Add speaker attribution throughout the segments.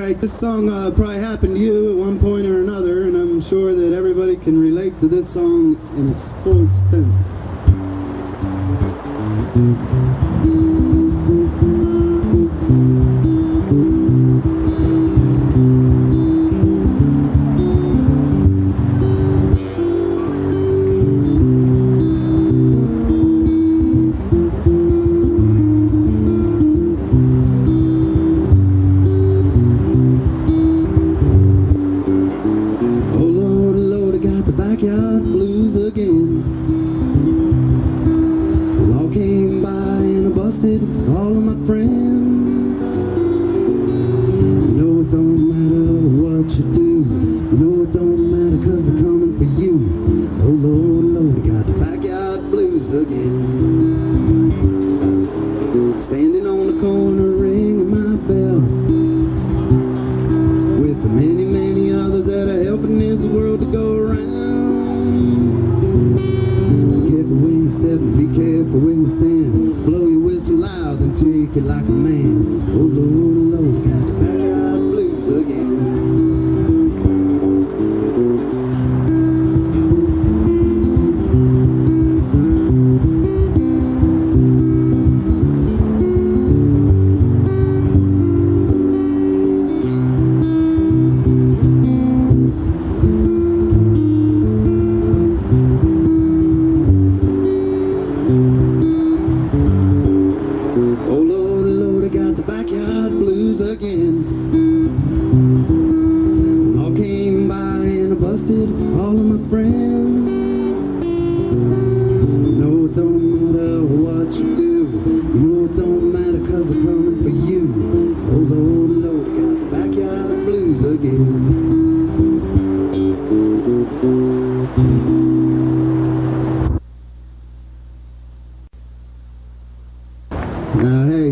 Speaker 1: Alright, this song probably happened to you at one point or another, and I'm sure that everybody can relate to this song in its full extent.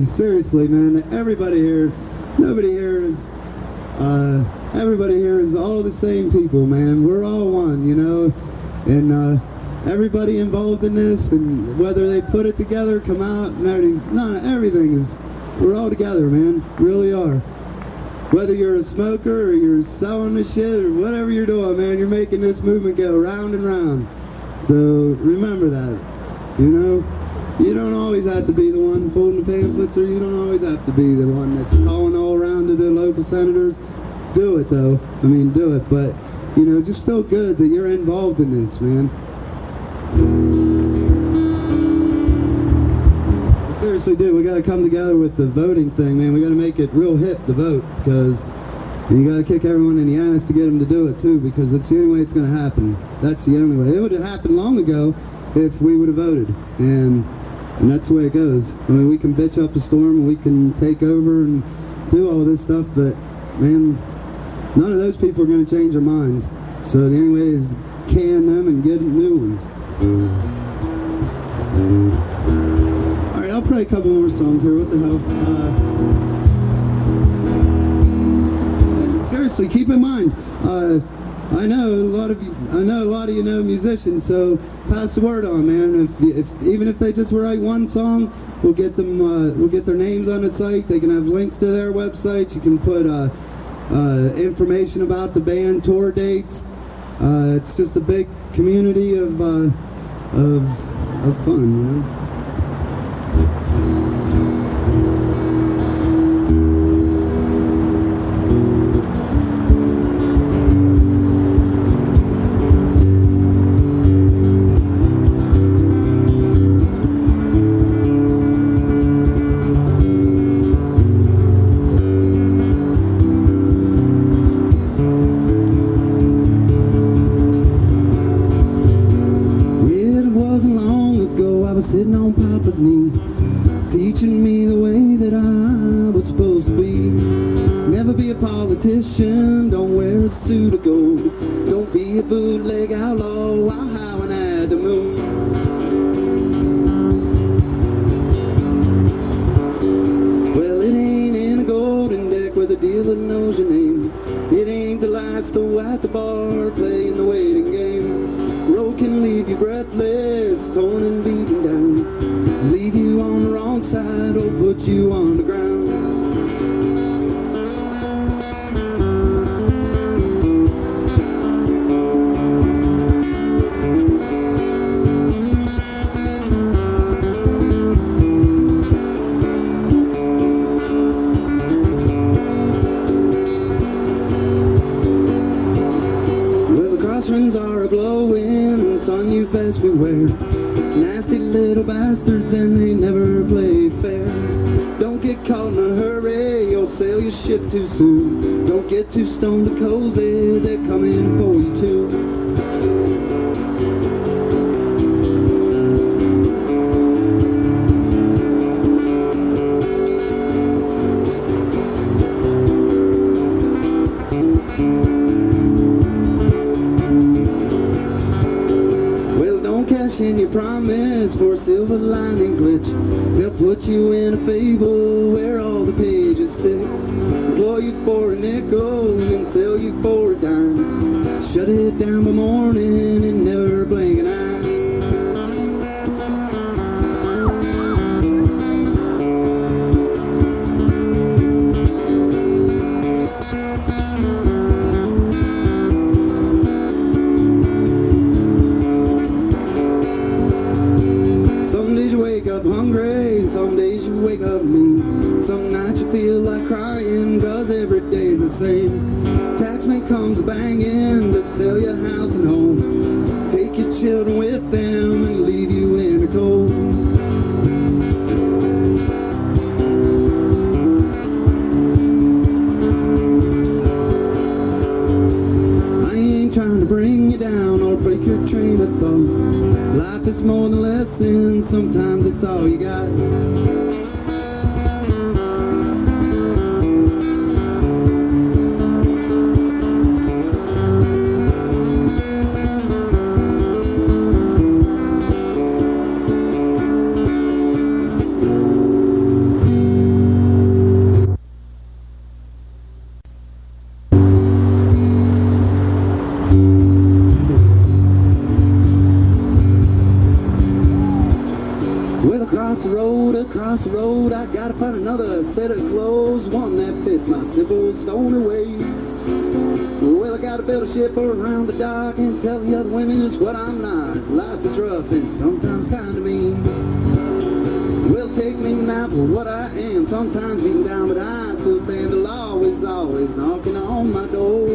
Speaker 1: Seriously, man, everybody here is all the same people, man. We're all one, you know, and everybody involved in this, and whether they put it together, come out, and everything is, we're all together, man, really are. Whether you're a smoker or you're selling the shit or whatever you're doing, man, you're making this movement go round and round. So remember that, you know. You don't always have to be the one folding the pamphlets, or you don't always have to be the one that's calling all around to the local senators. Do it, though. I mean, do it. But, you know, just feel good that you're involved in this, man. Seriously, dude, we got to come together with the voting thing, man. We got to make it real hip to vote, because you got to kick everyone in the ass to get them to do it, too, because it's the only way it's going to happen. That's the only way. It would have happened long ago if we would have voted, and that's the way it goes. I mean, we can bitch up a storm, and we can take over and do all this stuff, but, man, none of those people are going to change their minds. So the only way is to can them and get new ones. Alright, I'll play a couple more songs here. What the hell? Seriously, keep in mind, I know a lot of you know musicians, so pass the word on, man. Even if they just write one song, we'll get them. We'll get their names on the site. They can have links to their websites. You can put information about the band, tour dates. It's just a big community of fun, you know. Sitting on Papa's knee, teaching me the way that I was supposed to be. Never be a politician, don't wear a suit of gold, don't be a bootleg outlaw while howling at the moon. Well, it ain't in a golden deck where the dealer knows your name. It ain't the last though at the bar playing the waiting game. Road can leave you breathless, torn and beaten down, leave you on the wrong side or put you on the ground. son, you best beware. Nasty little bastards and they never play fair. Don't get caught in a hurry, you'll sail your ship too soon. Don't get too stoned to cozy, they're coming for you too. In your promise for a silver lining glitch, they'll put you in a fable where all the pages stick. Employ you for a nickel and then sell you for a dime. Shut it down by morning and never blink an eye. Hungry, some days you wake up mean. Some nights you feel like crying, cause every day's the same. Tax man comes banging to sell your house and home. Take your children with them and leave you in the cold. I ain't trying to bring you down or break your train of thought. Life is more than lessons, sometimes it's all you got. Across the road, I gotta find another set of clothes, one that fits my simple stoner ways. Well, I gotta build a ship around the dock and tell the other women just what I'm not. Life is rough and sometimes kinda mean. Well, take me now for what I am, sometimes beaten down, but I still stand. The law is always knocking on my door.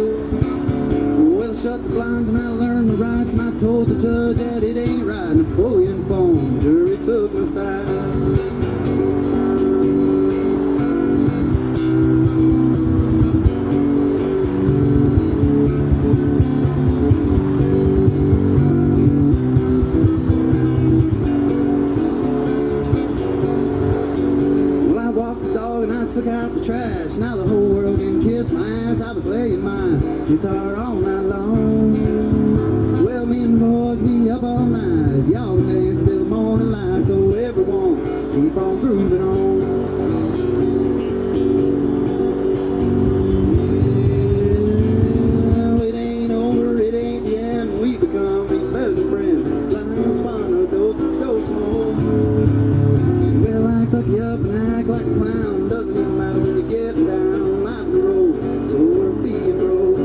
Speaker 1: Well, I shut the blinds and I learned my rights, and I told the judge that it ain't right. Napoleon phone, jury took my side. Took out the trash, now the whole world can kiss my ass. I've been playing my guitar all night long. Well, me and the boys be up all night. Y'all can dance till the morning light, so everyone keep on grooving on. Well, it ain't over, it ain't the end. We become better than friends. Lions find a dose of ghost more. Well, I fuck you up and act like a clown. Doesn't even matter when you get down. Life the road, so we're being broke.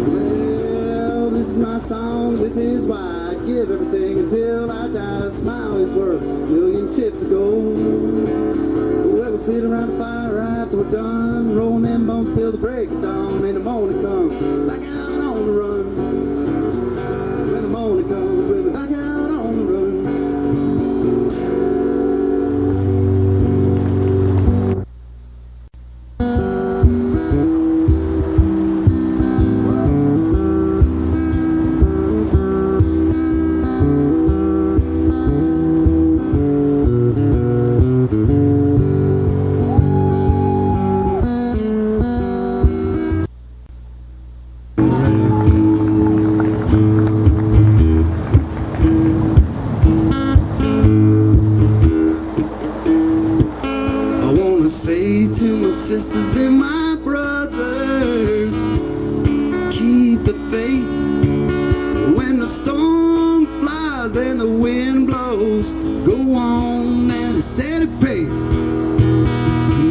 Speaker 1: Well, this is my song, this is why I give everything until I die. A smile is worth a million chips of gold. Well, we'll sit around the fire after we're done, rolling them bones till the break of dawn. And the morning comes, back out on the run. When the morning comes, we'll be back out on the run. Sisters and my brothers, keep the faith. When the storm flies and the wind blows, go on at a steady pace.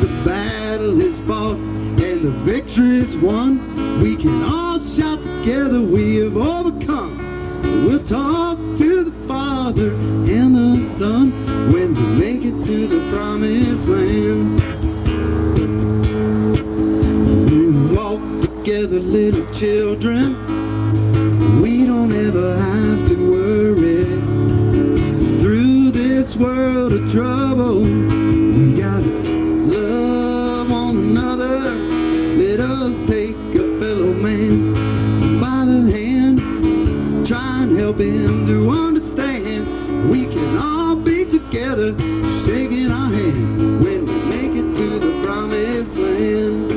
Speaker 1: The battle is fought and the victory is won. We can all shout together, we have overcome. talk to the Father and the Son when we make it to the promised land. We walk together, little children. We don't ever have to worry. Through this world of trouble, we gotta love one another. Let us take a fellow man by the hand, try and help him to understand. We can all be together, shaking our hands when we make it to the promised land.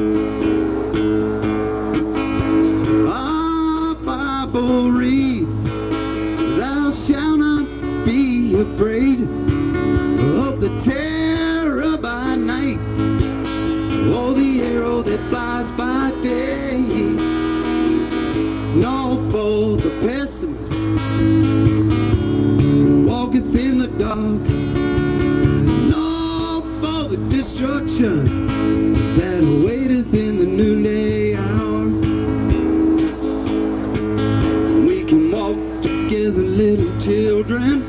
Speaker 1: Our Bible reads, thou shalt not be afraid of the terror by night, or the arrow that flies by day, nor for the pessimist walketh in the dark, nor for the destruction that awaiteth in the noonday hour. We can walk together, little children.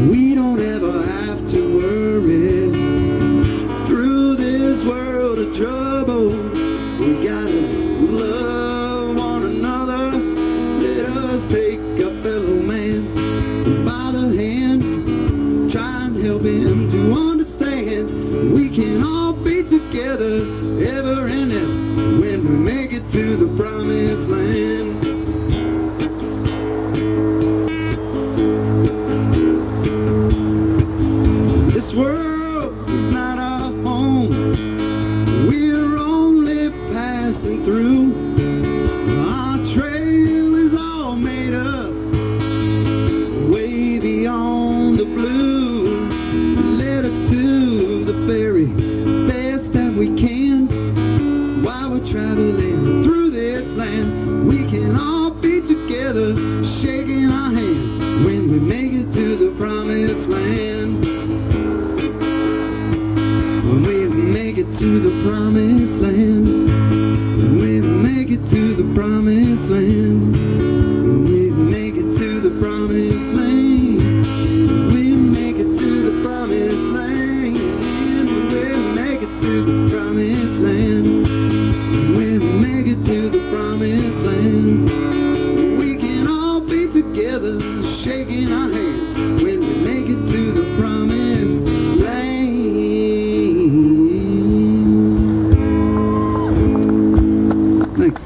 Speaker 1: We don't ever have to worry. Through this world of trouble, we gotta love one another. Let us take a fellow man by the hand, try and help him to understand. We can all be together ever and ever when we make it to the promised land. This world is not our home. We're only passing through. Our trail is all made up way beyond the blue. Let us do the very best that we can while we're traveling through this land. We can all be together, shaking our hands when we make it to the promised land. When we make it to the promised land. When we make it to the promised land. When we make it to the promised land. We make it to the promised land. We make it to the promised land. We make it to the promised land. We can all be together, shaking our hands when we make it to the promised land. Thanks.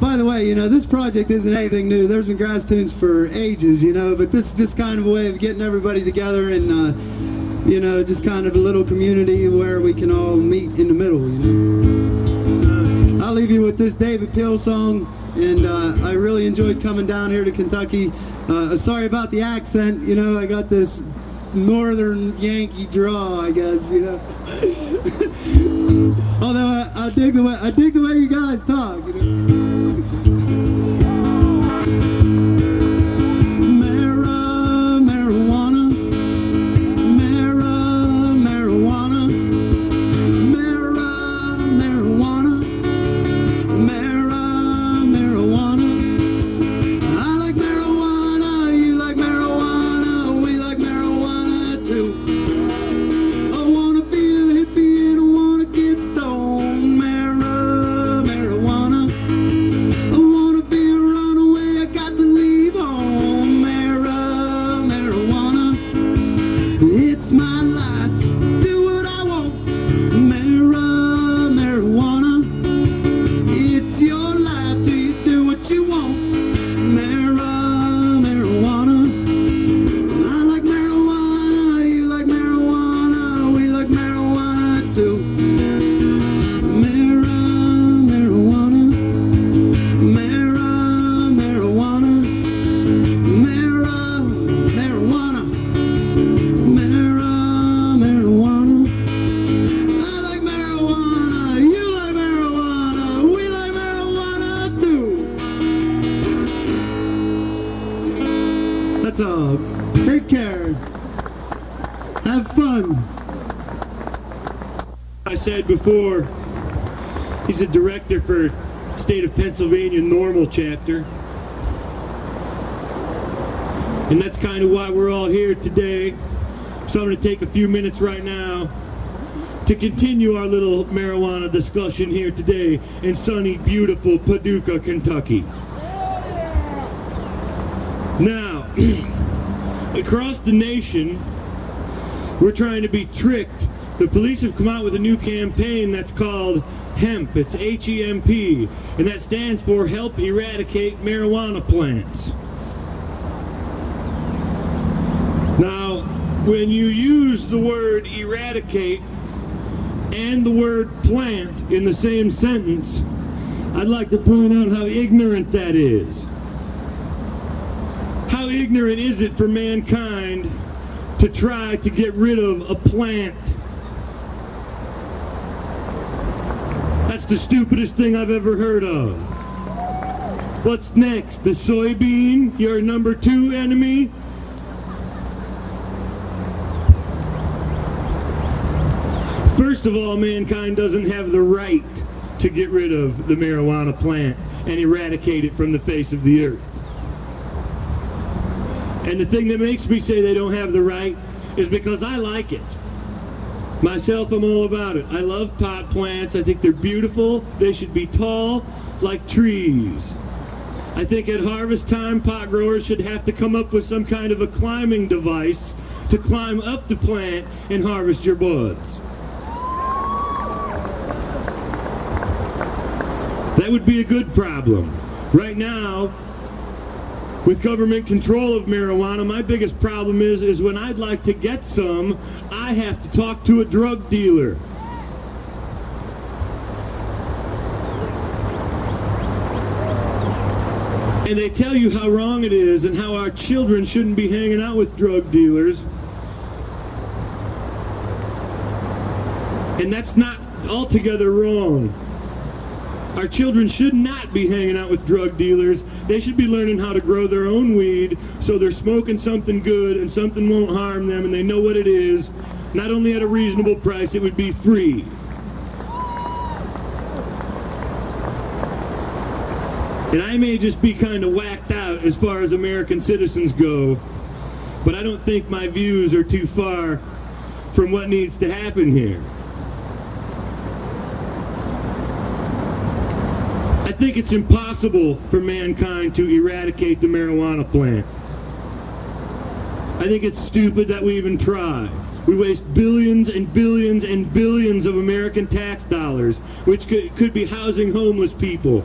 Speaker 1: By the way, this project isn't anything new. There's been grass tunes for ages, but this is just kind of a way of getting everybody together and, just kind of a little community where we can all meet in the middle, So I'll leave you with this David Peel song, and I really enjoyed coming down here to Kentucky. Sorry about the accent, I got this northern Yankee draw, I guess, Although I dig the way you guys talk, Marijuana, marijuana, marijuana. I like marijuana, you like marijuana, we like marijuana too. I wanna be a hippie and I wanna get stoned. Marijuana. I wanna be a runaway, I got to leave home. Marijuana. It's my life, do what I want. Marijuana. It's your life, do you do what you want? Marijuana. I like marijuana, you like marijuana, we like marijuana too. Marijuana. Marijuana. Marijuana. Marijuana. I like marijuana, you like marijuana, we like marijuana too. That's all. Take care. Have fun.
Speaker 2: I said before, he's a director for state of Pennsylvania normal chapter. And that's kind of why we're all here today. So I'm going to take a few minutes right now to continue our little marijuana discussion here today in sunny, beautiful Paducah, Kentucky. Now, across the nation, we're trying to be tricked. The police have come out with a new campaign that's called HEMP. It's H-E-M-P, and that stands for Help Eradicate Marijuana Plants. Now, when you use the word eradicate and the word plant in the same sentence, I'd like to point out how ignorant that is. How ignorant is it for mankind to try to get rid of a plant? That's the stupidest thing I've ever heard of. What's next? The soybean, your number 2 enemy? First of all, mankind doesn't have the right to get rid of the marijuana plant and eradicate it from the face of the earth. And the thing that makes me say they don't have the right is because I like it. Myself, I'm all about it. I love pot plants. I think they're beautiful. They should be tall like trees. I think at harvest time, pot growers should have to come up with some kind of a climbing device to climb up the plant and harvest your buds. That would be a good problem. Right now, with government control of marijuana, my biggest problem is when I'd like to get some, I have to talk to a drug dealer. And they tell you how wrong it is and how our children shouldn't be hanging out with drug dealers. And that's not altogether wrong. Our children should not be hanging out with drug dealers. They should be learning how to grow their own weed so they're smoking something good and something won't harm them and they know what it is. Not only at a reasonable price, it would be free. And I may just be kind of whacked out as far as American citizens go, but I don't think my views are too far from what needs to happen here. I think it's impossible for mankind to eradicate the marijuana plant. I think it's stupid that we even try. We waste billions and billions and billions of American tax dollars, which could be housing homeless people,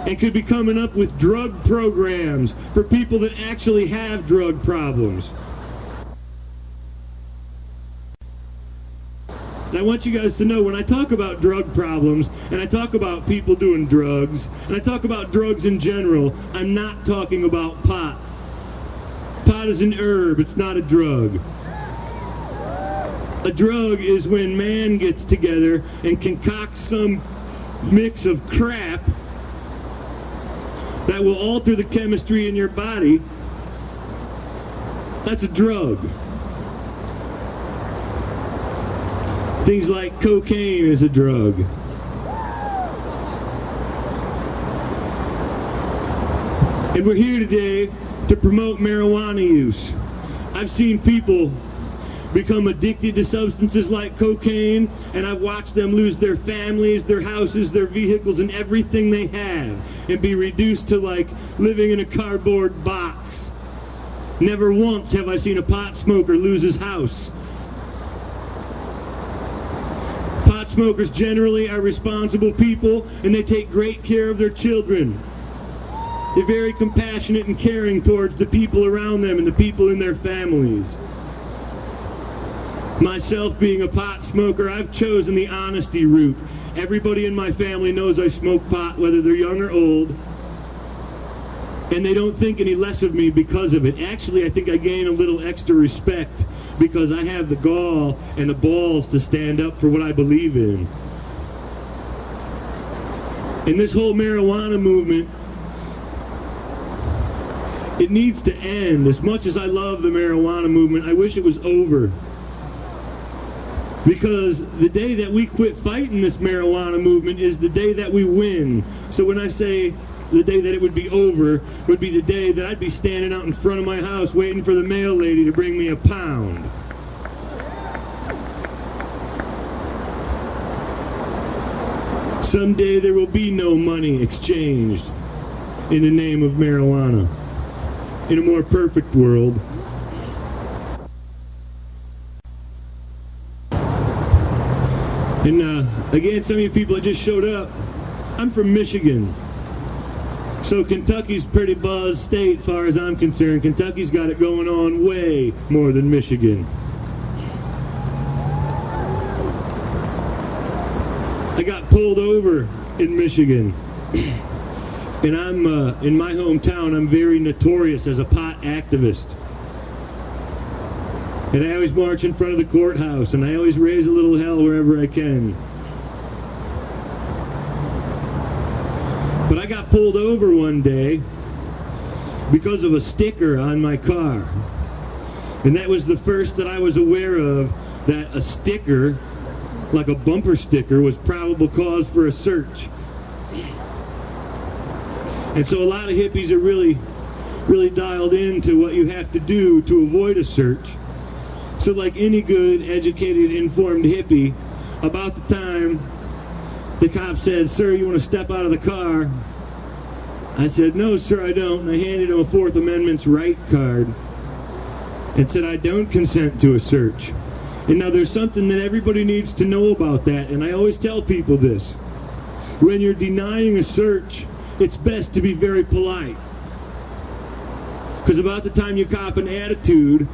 Speaker 2: and could be coming up with drug programs for people that actually have drug problems. And I want you guys to know, when I talk about drug problems, and I talk about people doing drugs, and I talk about drugs in general, I'm not talking about pot. Pot is an herb, it's not a drug. A drug is when man gets together and concocts some mix of crap that will alter the chemistry in your body. That's a drug. Things like cocaine is a drug. And we're here today to promote marijuana use. I've seen people become addicted to substances like cocaine, and I've watched them lose their families, their houses, their vehicles, and everything they have, and be reduced to like living in a cardboard box. Never once have I seen a pot smoker lose his house. Pot smokers generally are responsible people, and they take great care of their children. They're very compassionate and caring towards the people around them and the people in their families. Myself being a pot smoker, I've chosen the honesty route. Everybody in my family knows I smoke pot, whether they're young or old, and they don't think any less of me because of it. Actually, I think I gain a little extra respect because I have the gall and the balls to stand up for what I believe in. And this whole marijuana movement, it needs to end. As much as I love the marijuana movement, I wish it was over. Because the day that we quit fighting this marijuana movement is the day that we win. So when I say the day that it would be over, would be the day that I'd be standing out in front of my house waiting for the mail lady to bring me a pound. Someday there will be no money exchanged in the name of marijuana. In a more perfect world. And again, some of you people that just showed up, I'm from Michigan. So Kentucky's pretty buzzed state as far as I'm concerned. Kentucky's got it going on way more than Michigan. I got pulled over in Michigan. And I'm, in my hometown, I'm very notorious as a pot activist. And I always march in front of the courthouse, and I always raise a little hell wherever I can. But I got pulled over one day because of a sticker on my car. And that was the first that I was aware of that a sticker, like a bumper sticker, was probable cause for a search. And so a lot of hippies are really dialed into what you have to do to avoid a search. So like any good, educated, informed hippie, about the time the cop said, "Sir, you want to step out of the car?" I said, "No, sir, I don't." And I handed him a Fourth Amendment's right card and said, "I don't consent to a search." And now there's something that everybody needs to know about that, and I always tell people this. When you're denying a search, it's best to be very polite. Because about the time you cop an attitude,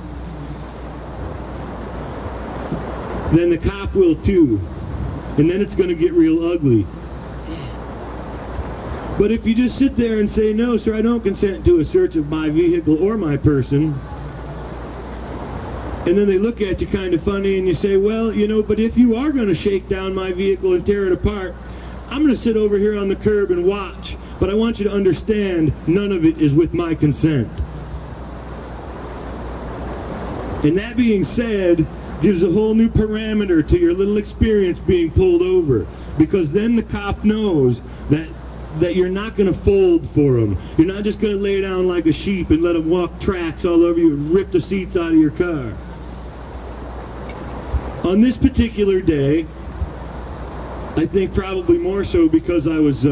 Speaker 2: then the cop will too. And then it's going to get real ugly. But if you just sit there and say, "No, sir, I don't consent to a search of my vehicle or my person," and then they look at you kind of funny and you say, "Well, you know, but if you are going to shake down my vehicle and tear it apart, I'm going to sit over here on the curb and watch. But I want you to understand, none of it is with my consent." And that being said, gives a whole new parameter to your little experience being pulled over. Because then the cop knows that you're not going to fold for him. You're not just going to lay down like a sheep and let him walk tracks all over you and rip the seats out of your car. On this particular day, I think probably more so because I was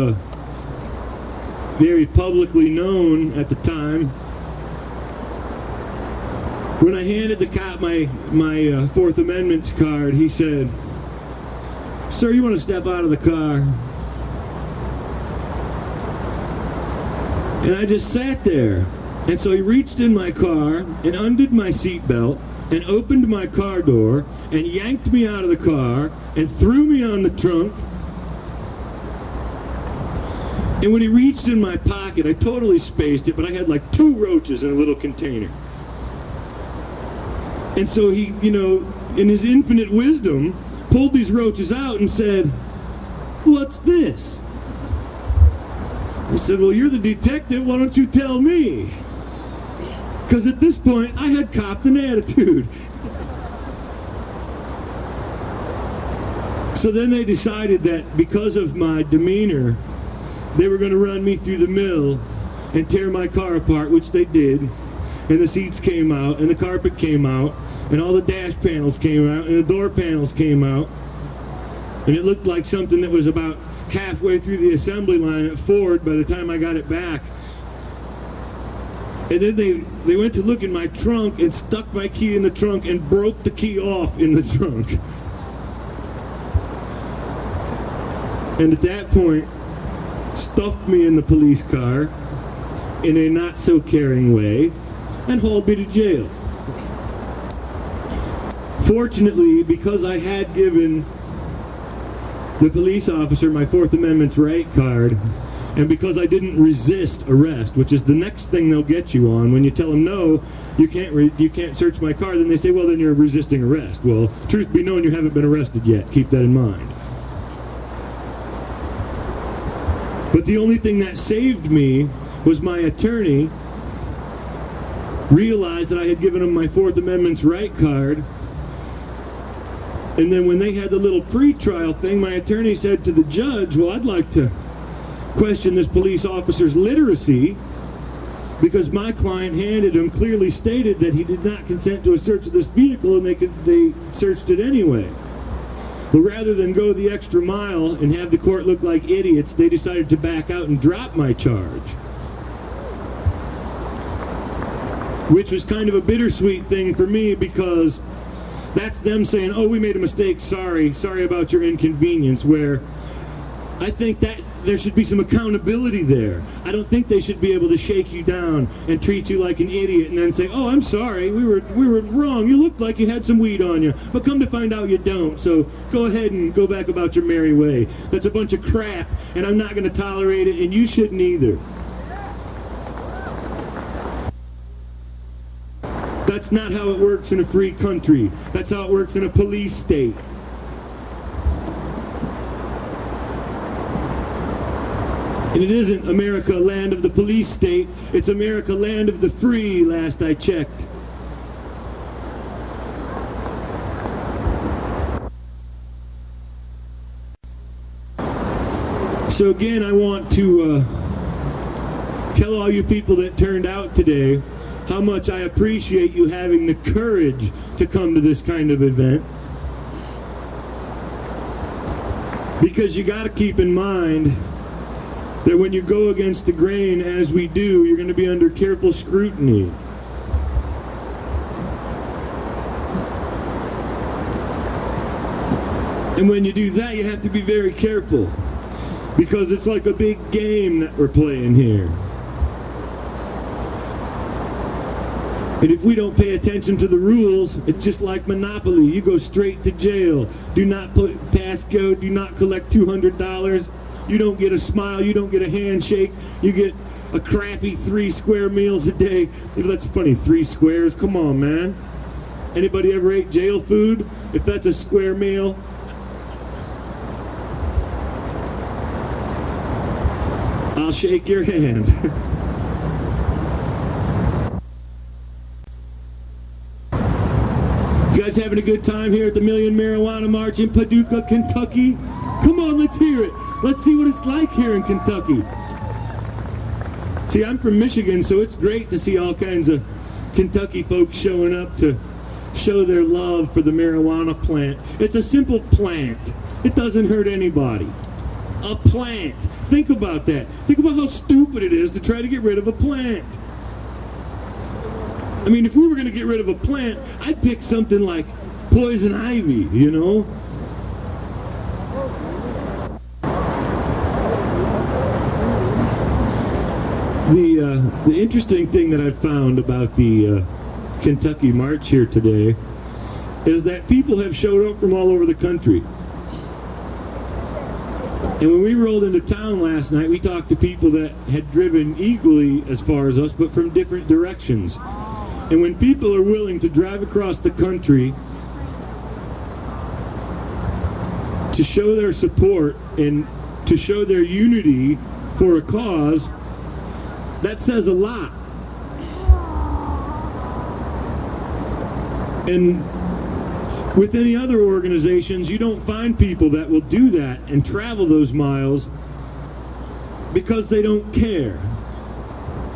Speaker 2: very publicly known at the time. When I handed the cop my Fourth Amendment card, he said, "Sir, you want to step out of the car?" And I just sat there. And so he reached in my car and undid my seatbelt and opened my car door and yanked me out of the car and threw me on the trunk. And when he reached in my pocket, I totally spaced it, but I had like 2 roaches in a little container. And so he, you know, in his infinite wisdom, pulled these roaches out and said, "What's this?" I said, "Well, you're the detective, why don't you tell me?" Because at this point, I had copped an attitude. So then they decided that because of my demeanor, they were going to run me through the mill and tear my car apart, which they did. And the seats came out, and the carpet came out, and all the dash panels came out, and the door panels came out. And it looked like something that was about halfway through the assembly line at Ford by the time I got it back. And then they went to look in my trunk and stuck my key in the trunk and broke the key off in the trunk. And at that point, stuffed me in the police car in a not-so-caring way and hauled me to jail. Fortunately, because I had given the police officer my Fourth Amendment's right card, and because I didn't resist arrest, which is the next thing they'll get you on, when you tell them, "No, you can't search my car," then they say, "Well, then you're resisting arrest." Well, truth be known, you haven't been arrested yet. Keep that in mind. But the only thing that saved me was my attorney realized that I had given him my Fourth Amendment's right card And then when they had the little pre-trial thing, my attorney said to the judge, well, I'd like to question this police officer's literacy, because my client handed him clearly stated that he did not consent to a search of this vehicle, and they searched it anyway. But rather than go the extra mile and have the court look like idiots, they decided to back out and drop my charge. Which was kind of a bittersweet thing for me, because that's them saying, oh, we made a mistake, sorry about your inconvenience, where I think that there should be some accountability there. I don't think they should be able to shake you down and treat you like an idiot and then say, oh, I'm sorry, we were wrong. You looked like you had some weed on you, but come to find out you don't, so go ahead and go back about your merry way. That's a bunch of crap, and I'm not going to tolerate it, and you shouldn't either. That's not how it works in a free country. That's how it works in a police state. And it isn't America, land of the police state. It's America, land of the free, last I checked. So again, I want to tell all you people that turned out today how much I appreciate you having the courage to come to this kind of event. Because you got to keep in mind that when you go against the grain, as we do, you're going to be under careful scrutiny. And when you do that, you have to be very careful, because it's like a big game that we're playing here. And if we don't pay attention to the rules, it's just like Monopoly. You go straight to jail. Do not pass go. Do not collect $200. You don't get a smile. You don't get a handshake. You get a crappy 3 square meals a day. That's funny, 3 squares. Come on, man. Anybody ever ate jail food? If that's a square meal. I'll shake your hand. You guys having a good time here at the Million Marijuana March in Paducah, Kentucky? Come on, let's hear it. Let's see what it's like here in Kentucky. See, I'm from Michigan, so it's great to see all kinds of Kentucky folks showing up to show their love for the marijuana plant. It's a simple plant. It doesn't hurt anybody. A plant. Think about that. Think about how stupid it is to try to get rid of a plant. I mean, if we were going to get rid of a plant, I'd pick something like poison ivy, you know? The interesting thing that I've found about the Kentucky March here today is that people have showed up from all over the country. And when we rolled into town last night, we talked to people that had driven equally as far as us, but from different directions. And when people are willing to drive across the country to show their support and to show their unity for a cause, that says a lot. And with any other organizations, you don't find people that will do that and travel those miles because they don't care.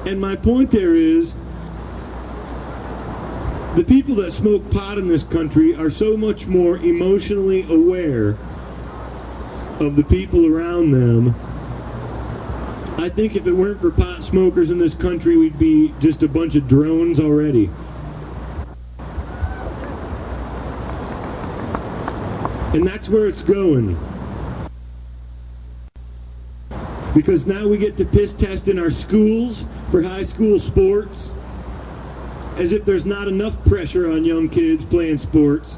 Speaker 2: And my point there is, the people that smoke pot in this country are so much more emotionally aware of the people around them. I think if it weren't for pot smokers in this country, we'd be just a bunch of drones already. And that's where it's going. Because now we get to piss test in our schools for high school sports, as if there's not enough pressure on young kids playing sports.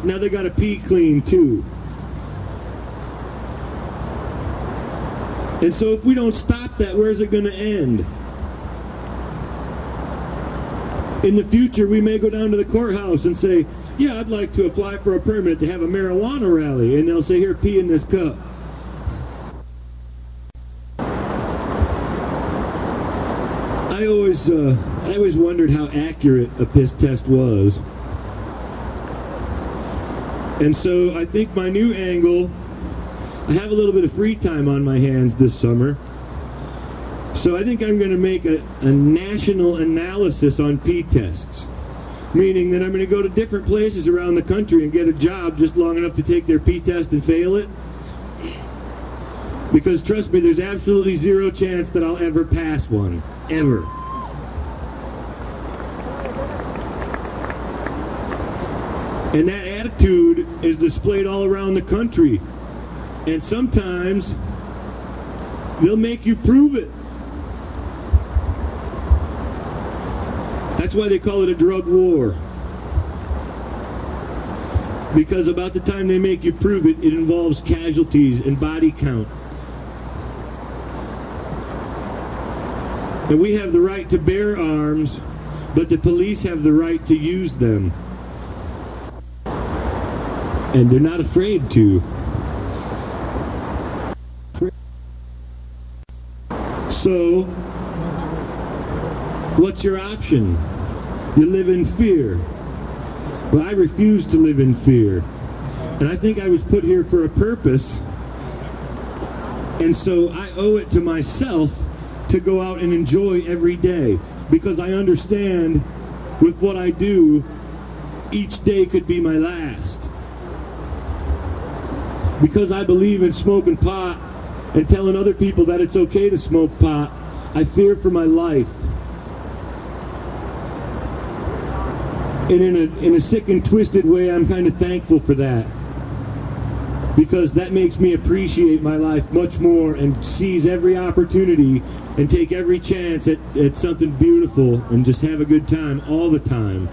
Speaker 2: Now they got to pee clean too. And so if we don't stop that, where's it going to end? In the future, we may go down to the courthouse and say, yeah, I'd like to apply for a permit to have a marijuana rally. And they'll say, here, pee in this cup. I always wondered how accurate a piss test was. And so I think my new angle, I have a little bit of free time on my hands this summer, so I think I'm going to make a national analysis on P-tests, meaning that I'm going to go to different places around the country and get a job just long enough to take their P-test and fail it. Because trust me, there's absolutely zero chance that I'll ever pass one. Ever. And that attitude is displayed all around the country. And sometimes they'll make you prove it. That's why they call it a drug war. Because about the time they make you prove it, it involves casualties and body count. And we have the right to bear arms, but the police have the right to use them. And they're not afraid to. So, what's your option? You live in fear. Well, I refuse to live in fear. And I think I was put here for a purpose. And so I owe it to myself to go out and enjoy every day. Because I understand with what I do, each day could be my last. Because I believe in smoking pot and telling other people that it's okay to smoke pot, I fear for my life. And in a sick and twisted way, I'm kind of thankful for that. Because that makes me appreciate my life much more and seize every opportunity and take every chance at something beautiful and just have a good time all the time.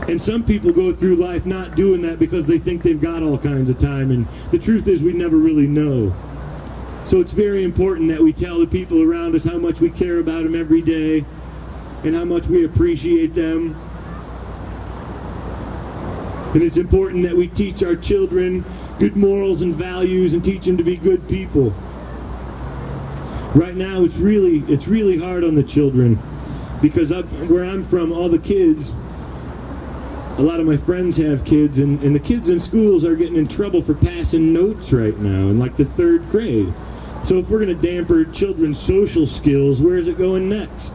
Speaker 2: And some people go through life not doing that because they think they've got all kinds of time, and the truth is we never really know. So it's very important that we tell the people around us how much we care about them every day and how much we appreciate them. And it's important that we teach our children good morals and values and teach them to be good people. Right now it's really hard on the children because where I'm from, all the kids, a lot of my friends have kids, and the kids in schools are getting in trouble for passing notes right now in like the 3rd grade. So if we're going to damper children's social skills, where is it going next?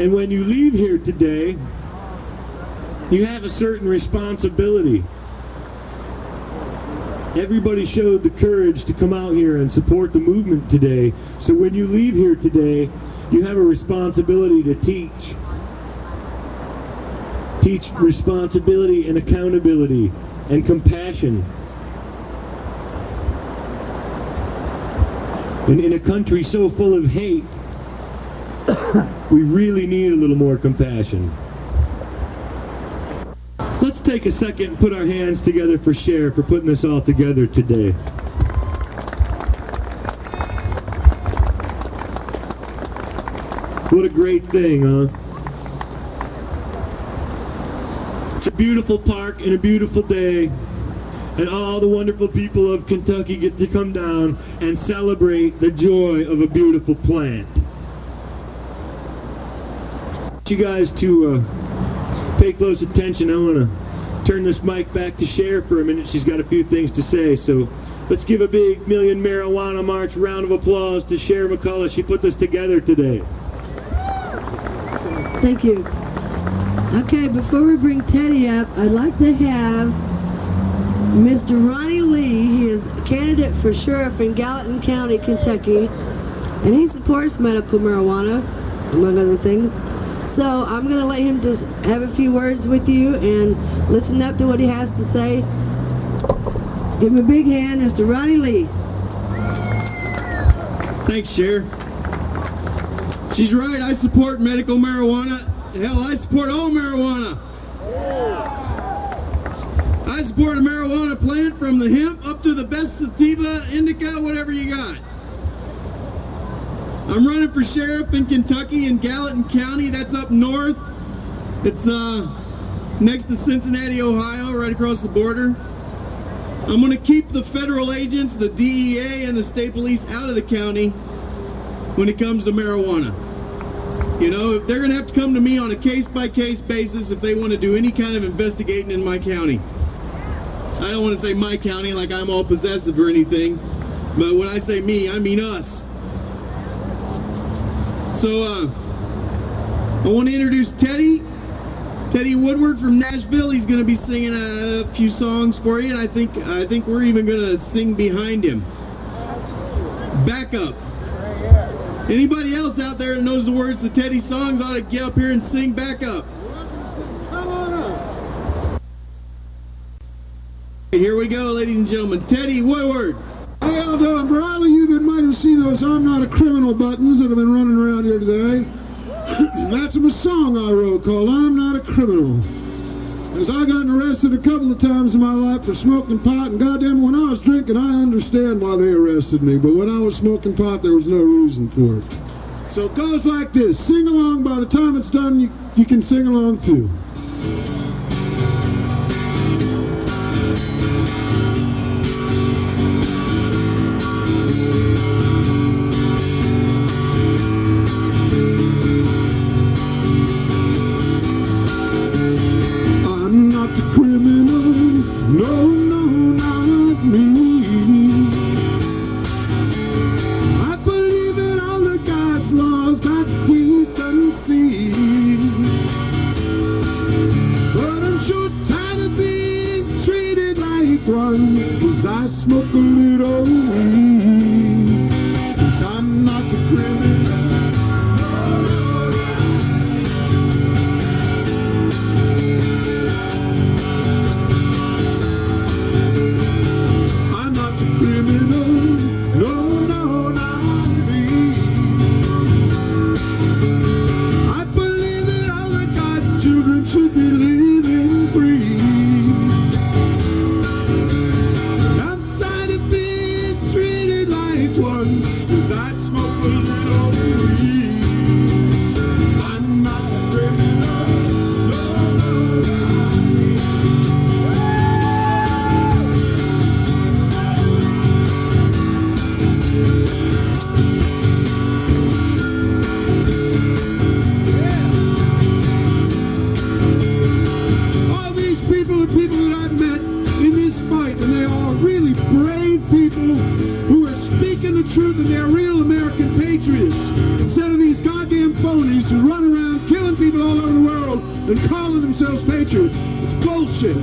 Speaker 2: And when you leave here today, you have a certain responsibility. Everybody showed the courage to come out here and support the movement today. So when you leave here today, you have a responsibility to teach. Teach responsibility and accountability and compassion. And in a country so full of hate, we really need a little more compassion. Let's take a second and put our hands together for Cher for putting this all together today. What a great thing, huh? It's a beautiful park and a beautiful day, and all the wonderful people of Kentucky get to come down and celebrate the joy of a beautiful plant. I want you guys to pay close attention. I want to turn this mic back to Cher for a minute. She's got a few things to say, so let's give a big Million Marijuana March round of applause to Cher McCullough. She put this together today.
Speaker 3: Thank you. Okay, before we bring Teddy up, I'd like to have Mr. Ronnie Lee. He is a candidate for sheriff in Gallatin County, Kentucky, and he supports medical marijuana, among other things. So I'm going to let him just have a few words with you and listen up to what he has to say. Give him a big hand, Mr. Ronnie Lee.
Speaker 4: Thanks, Cher. She's right, I support medical marijuana. Hell, I support all marijuana. I support a marijuana plant from the hemp up to the best sativa, indica, whatever you got. I'm running for sheriff in Kentucky in Gallatin County. That's up north. It's next to Cincinnati, Ohio, right across the border. I'm going to keep the federal agents, the DEA, and the state police out of the county when it comes to marijuana. You know, they're going to have to come to me on a case-by-case basis if they want to do any kind of investigating in my county. I don't want to say my county like I'm all possessive or anything, but when I say me, I mean us. So, I want to introduce Teddy Woodward from Nashville. He's going to be singing a few songs for you, and I think we're even going to sing behind him. Back up. Anybody else out there that knows the words to Teddy's songs ought to get up here and sing back up. Come on up. Here we go, ladies and gentlemen. Teddy Woodward.
Speaker 5: Hey, y'all doing? For all of you that might have seen those I'm Not a Criminal buttons that have been running around here today, that's a song I wrote called I'm Not a Criminal. As I gotten arrested a couple of times in my life for smoking pot, and goddamn, when I was drinking, I understand why they arrested me, but when I was smoking pot, there was no reason for it. So it goes like this. Sing along. By the time it's done, you can sing along too. Cause I smoke a little weed. Cause I'm not a criminal. I'm not a criminal. No, no, not me. I believe that all of God's children should be living free. Cause I smoke a little weed. I'm not a criminal. No, no, not me. All these people are people that I've met in this fight, and they are really brave people who are speaking the truth, and they're real American patriots instead of these goddamn phonies who run around killing people all over the world and calling themselves patriots. It's bullshit.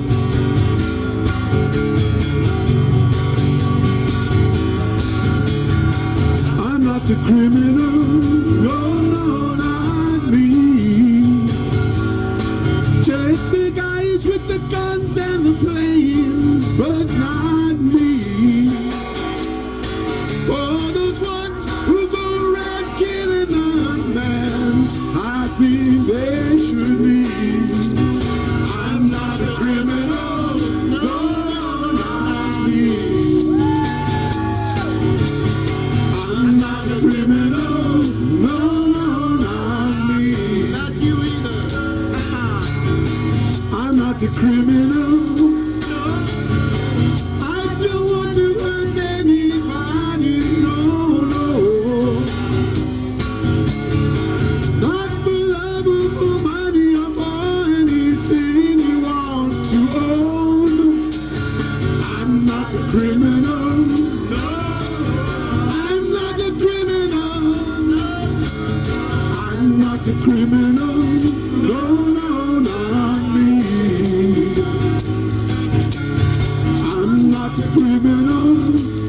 Speaker 5: I'm not a criminal. No, no, not me. Just the guys with the guns and the planes, but not me. For those ones who go around killing man, I think they should be. I'm not a criminal, no, not me. I'm not a criminal, no, not me. Not you either. I'm not a criminal. I don't want to hurt anybody. Not for love or for money or for anything you want to own. I'm not a criminal. No. I'm not a criminal. No. I'm not a criminal. No, no, not me. I'm not a criminal.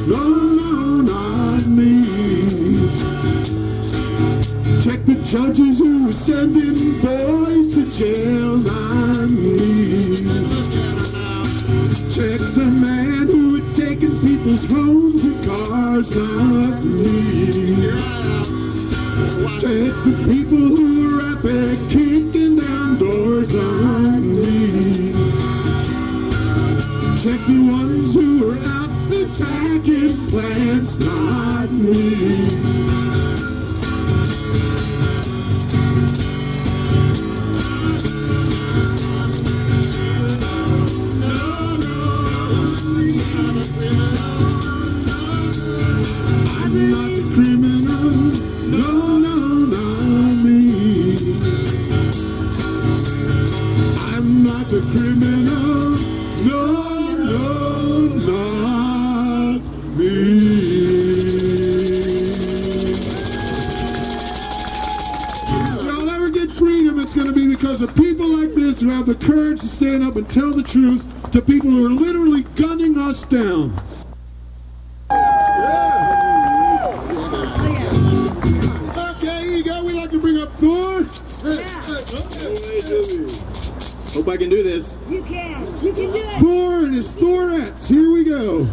Speaker 5: No, no, not me. Check the judges who are sending boys to jail, not me. Check the man who had taken people's homes and cars, not me. Check the people who are out there kicking down doors, not me. Check the ones who are out attacking plants, not me. I'm not a criminal, no, no, not me. because of people like this who have the courage to stand up and tell the truth to people who are literally gunning us down. Okay, here you go. We like to bring up Thor.
Speaker 4: Hope I can do this.
Speaker 3: You can do it.
Speaker 5: Thor and his Thorettes. Here we go.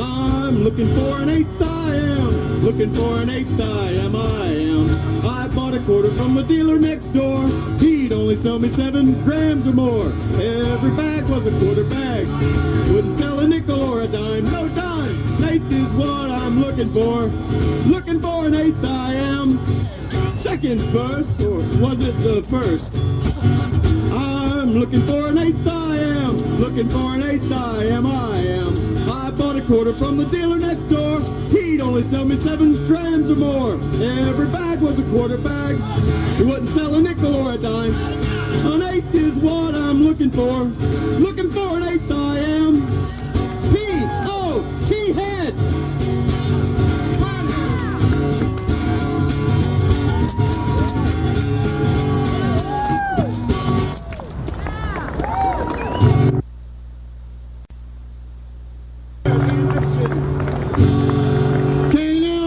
Speaker 4: I'm looking for an eighth I am. Looking for an eighth I am. I bought a quarter from the dealer next door. He'd only sell me 7 grams or more. Every bag was a quarter bag. Wouldn't sell a nickel or a dime. No dime. An eighth is what I'm looking for. Looking for an eighth I am. Second verse, or was it the first? I'm looking for an eighth I am. Looking for an eighth I am. I bought a quarter from the dealer next door. He'd only sell me 7 grams or more. Every bag was a quarter bag. He wouldn't sell a nickel or a dime. An eighth is what I'm looking for. Looking for an eighth I am. P-O-T head.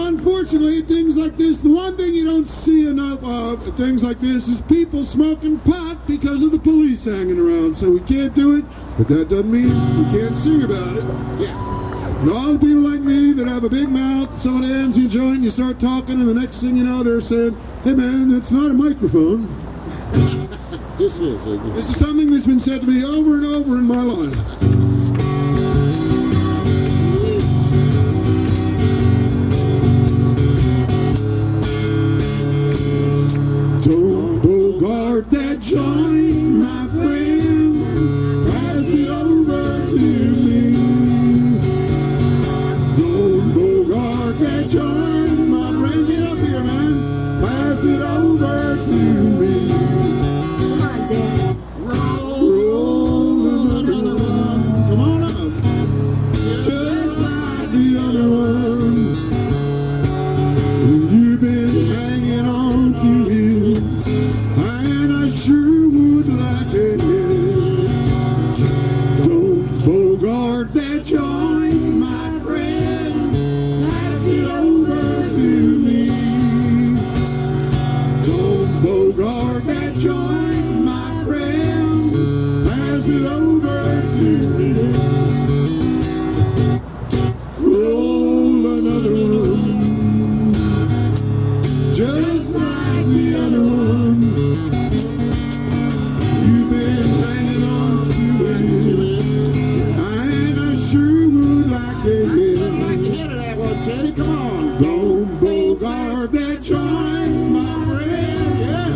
Speaker 5: Unfortunately, things like this, the one thing you don't see enough of at things like this is people smoking pot because of the police hanging around. So we can't do it, but that doesn't mean we can't sing about it. Yeah. And all the people like me that have a big mouth, someone hands you a joint, you start talking, and the next thing you know, they're saying, hey man, that's not a microphone. This is something that's been said to me over and over in my life. Don't bogart that joint, my friend. Pass it over to me. Don't bogart that joint, my friend. Get up here, man. Pass it over to me.
Speaker 3: Come on, Dan.
Speaker 5: Roll another one. Come on up. Just like the other one. You've been hanging on to him, and I sure would like it. Don't bogart that joint, my friend. Pass it over to me. Don't bogart that joint, my friend. Pass it over to me. Roll another one. Just like the other one, you've been hanging on to it, and I sure would like it. I'd like to hear that one, Teddy. Come on. Don't bogart that joint, my friend. Yeah.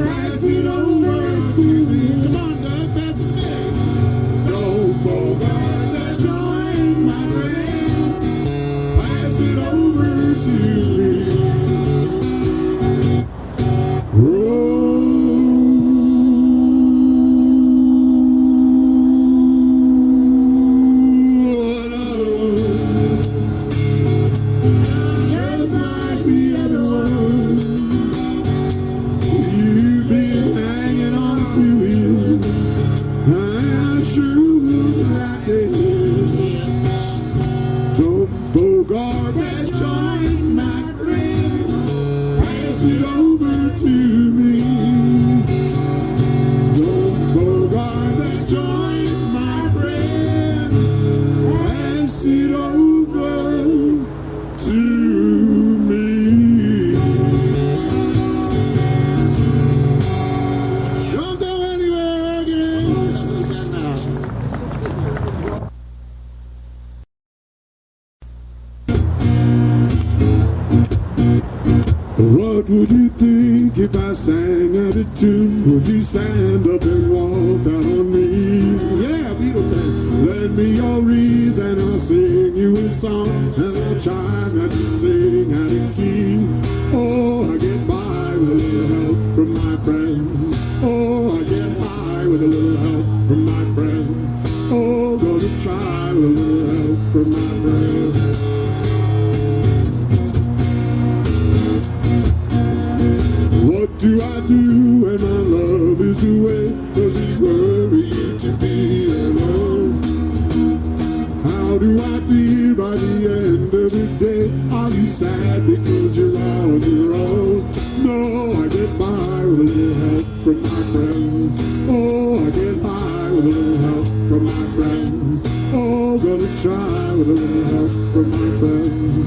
Speaker 5: Pass it over to me. Come on, Doug. Pass it to me. Don't bogart that joint, my friend. Pass it over to me. Bogart that joint, my friend. Pass it over to me. Don't bogart that joint, my friend. Pass it over to me. Don't go anywhere again. That's what's that now. What would you think if I sang out of tune? Would you stand up and walk out on me? Yeah, Beatles fan. Lend me your reeds and I'll sing you a song, and I'll try not to sing out of key. Oh, I get by with a little help from my friends. Oh, I get by with a little help from my friends. Oh, gonna try with a little help from my friends. here by the end of the day. Are you sad because you're on your own? No, I get by with a little help from my friends. Oh, I get by with a little help from my friends. Oh, gonna try with a little help from my friends.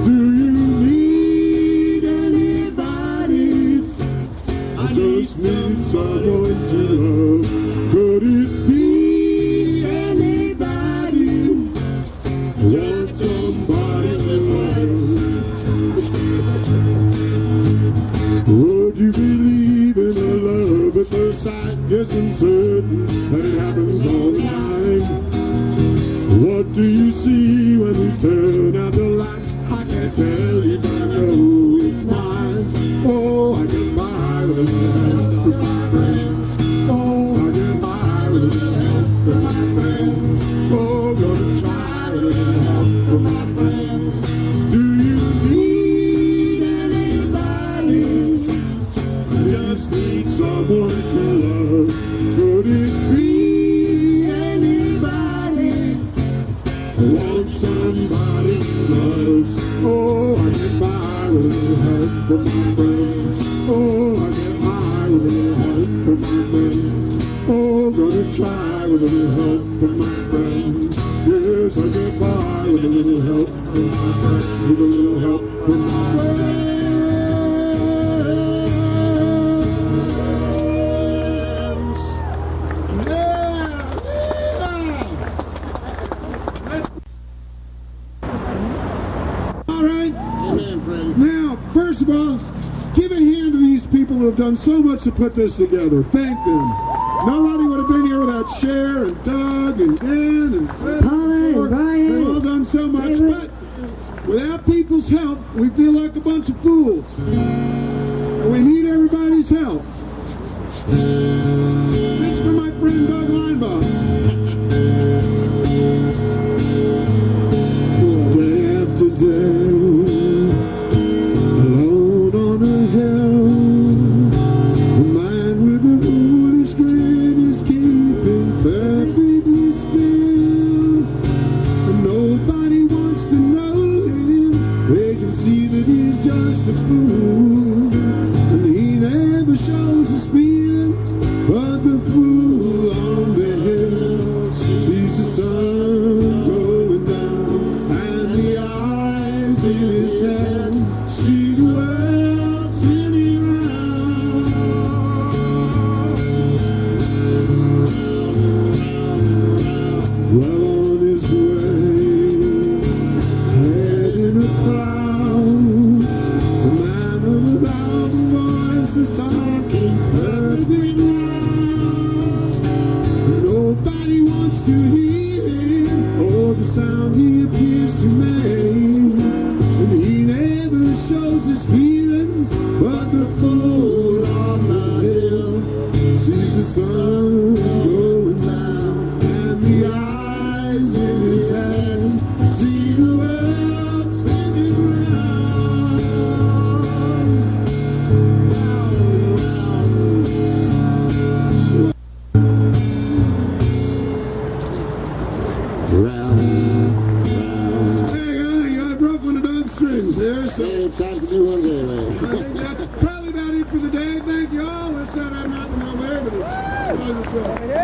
Speaker 5: Do you need anybody? I just need someone to love. Could it be anybody? Want somebody to love? Would you believe in a love at first sight? Guess I'm certain that it happens all the time. What do you see when we turn out the lights? I can't tell you, but I know it's mine. Oh, I get by with a little help from my friends. Oh, I get by with a little help from my friends. Oh, gonna try with a little help from my friends. Do you need anybody? I just need someone to love. Could it be anybody? I want somebody to love. Oh, I get by with a little help from my friends. Oh, I get by with a little help from my friends. Oh, gonna try with a little help from my friends. Yes, I get by with a little help from my friends. With a little help from my friends. Now, first of all, give a hand to these people who have done so much to put this together. Thank them. Nobody would have been here without Cher and Doug and Dan and Freddy.
Speaker 3: Paula and Brian.
Speaker 5: They've all done so much, but without people's help, we feel like a bunch of fools. And we need everybody's help. This is for my friend Doug Lienbach. Day after day, alone on a hill, the man with the foolish grin is keeping perfectly still, and nobody wants to know him. They can see that he's just a fool, and he never shows his feelings. But the fool on the hill sees the sun going down, and the eyes in his head see the world spinning round. Well on his way, head in a cloud, the man of a thousand voices talking perfect loud. Nobody wants to hear him or the sound he appears to make, and he never shows his feelings. But the fool on the hill sees the sun going down, and the eyes in his head see the world spinning round. Hey, I broke one of Doug's strings there, so
Speaker 6: Time to do one day,
Speaker 5: I think that's probably about it for the day. Thank you all. Let's set out not in my way, but it's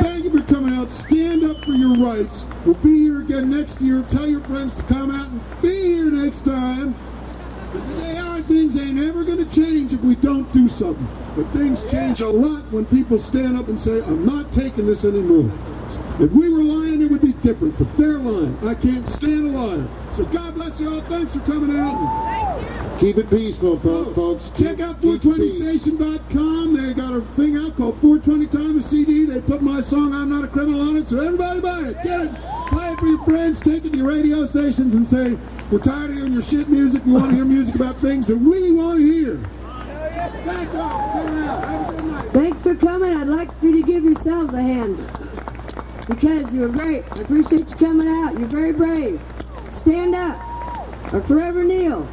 Speaker 5: thank you for coming out. Stand up for your rights. We'll be here again next year. Tell your friends to come out and be here next time. Things ain't ever going to change if we don't do something. But things change a lot when people stand up and say, I'm not taking this anymore. If we were lying, it would be different, but they're lying. I can't stand a liar. So God bless you all. Thanks for coming out.
Speaker 6: Keep it peaceful, folks.
Speaker 5: Check out 420station.com. They got a thing out called 420 Time, a CD. They put my song, I'm Not a Criminal, on it, so everybody buy it. Get it. Play it for your friends. Take it to your radio stations and say, we're tired of hearing your shit music. We want to hear music about things that we want to hear. Thank you all for coming out. Have a good night.
Speaker 3: Thanks for coming. I'd like for you to give yourselves a hand, because you were great. I appreciate you coming out. You're very brave. Stand up or forever kneel.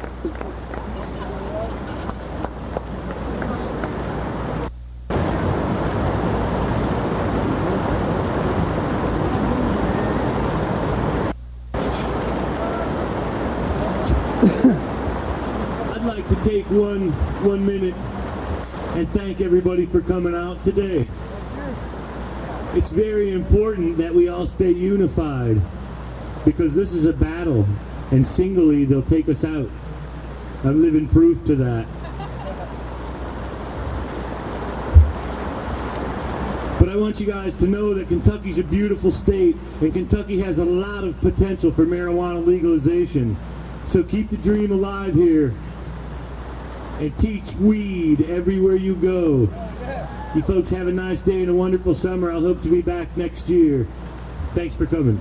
Speaker 2: like to take one minute and thank everybody for coming out today. It's very important that we all stay unified, because this is a battle, and singly they'll take us out. I'm living proof to that. But I want you guys to know that Kentucky's a beautiful state, and Kentucky has a lot of potential for marijuana legalization. So keep the dream alive here, and teach weed everywhere you go. You folks have a nice day and a wonderful summer. I'll hope to be back next year. Thanks for coming.